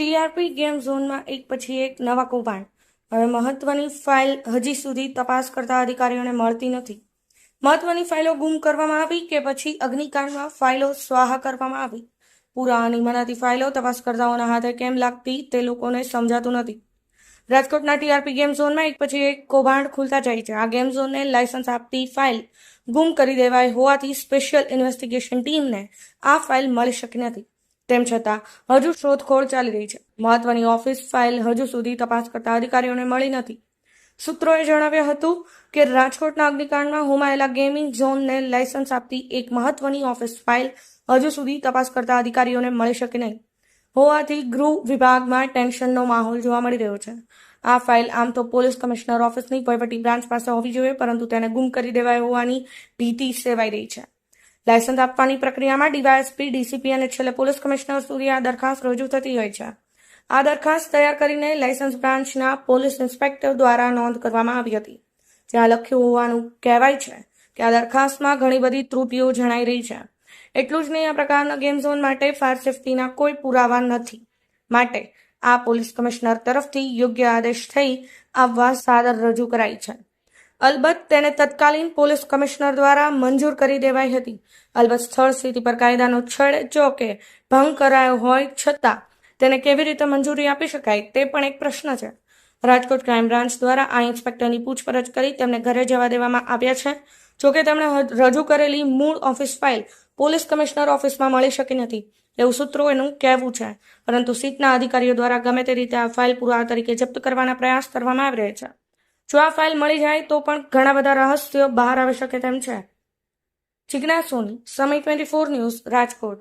TRP game ઝોનમાં એક પછી એક નવા કૌભાંડ. હવે મહત્વની ફાઇલ હજી સુધી તપાસ કરતા અધિકારીઓને મળતી નથી. મહત્વની ફાઇલો ગુમ કરવામાં આવી કે પછી અગ્નિકાંડમાં ફાઇલો સ્વાહા કરવામાં આવી. પુરાવાની મનાતી ફાઇલો તપાસકર્તાઓના હાથે કેમ લાગતી તે લોકોને સમજાતું નથી. રાજકોટના ટીઆરપી ગેમ ઝોનમાં એક પછી એક કૌભાંડ ખુલતા જાય છે. આ ગેમ ઝોનને લાયસન્સ આપતી ફાઇલ ગુમ કરી દેવાઈ હોવાથી સ્પેશિયલ ઇન્વેસ્ટિગેશન ટીમને આ ફાઇલ મળી શકી નથી. તેમ છતાં હજુ શોધખોળ ચાલી રહી છે. મહત્વની ઓફિસ ફાઇલ હજુ સુધી તપાસ કરતા અધિકારીઓને મળી નથી. સૂત્રોએ જણાવ્યું હતું કે રાજકોટના અગ્નિકાંડમાં હોમાયેલા ગેમિંગ ઝોનને લાયસન્સ આપતી એક મહત્વની ઓફિસ ફાઇલ હજુ સુધી તપાસ કરતા અધિકારીઓને મળી શકે નહીં હોવાથી ગૃહ વિભાગમાં ટેન્શનનો માહોલ જોવા મળી રહ્યો છે. આ ફાઇલ આમ તો પોલીસ કમિશનર ઓફિસની વહીવટી બ્રાન્ચ પાસે હોવી જોઈએ, પરંતુ તેને ગુમ કરી દેવાઈ હોવાની ભીતિ સેવાઈ રહી છે. લાયસન્સ આપવાની પ્રક્રિયામાં ડીવાયએસપી, ડીસીપી અને છેલ્લે પોલીસ કમિશનર સુધી આ દરખાસ્ત રજૂ થતી હોય છે. આ દરખાસ્ત તૈયાર કરીને લાયસન્સ બ્રાન્ચના પોલીસ ઇન્સ્પેક્ટર દ્વારા નોંધ કરવામાં આવી હતી. જ્યાં લખ્યું હોવાનું કહેવાય છે કે આ દરખાસ્તમાં ઘણી બધી ત્રુટીઓ જણાઈ રહી છે. એટલું જ નહીં, આ પ્રકારના ગેમ ઝોન માટે ફાયર સેફટીના કોઈ પુરાવા નથી. માટે આ પોલીસ કમિશનર તરફથી યોગ્ય આદેશ થઈ આવવા સાદર રજૂ કરાઈ છે. અલબત્ત તેને તત્કાલીન પોલીસ કમિશનર દ્વારા મંજૂર કરી દેવાઈ હતી. અલબત્ત સ્થળ સ્થિતિ પર કાયદાનો છેડો કે ભંગ કરાયો હોય છતાં તેને કેવી રીતે મંજૂરી આપી શકાય તે પણ એક પ્રશ્ન છે. રાજકોટ ક્રાઇમ બ્રાન્ચ દ્વારા આ ઇન્સ્પેક્ટરની પૂછપરછ કરી તેમને ઘરે જવા દેવામાં આવ્યા છે. જોકે તેમણે રજૂ કરેલી મૂળ ઓફિસ ફાઇલ પોલીસ કમિશનર ઓફિસમાં મળી શકી નથી એવું સૂત્રોનું કહેવું છે. પરંતુ સીટના અધિકારીઓ દ્વારા ગમે તે રીતે આ ફાઇલ પુરાવા તરીકે જપ્ત કરવાના પ્રયાસ કરવામાં આવી રહ્યા છે. જો આ ફાઇલ મળી જાય તો પણ ઘણા બધા રહસ્યો બહાર આવી શકે તેમ છે. જિજ્ઞાસ સોની, સમય 24 ન્યૂઝ, રાજકોટ.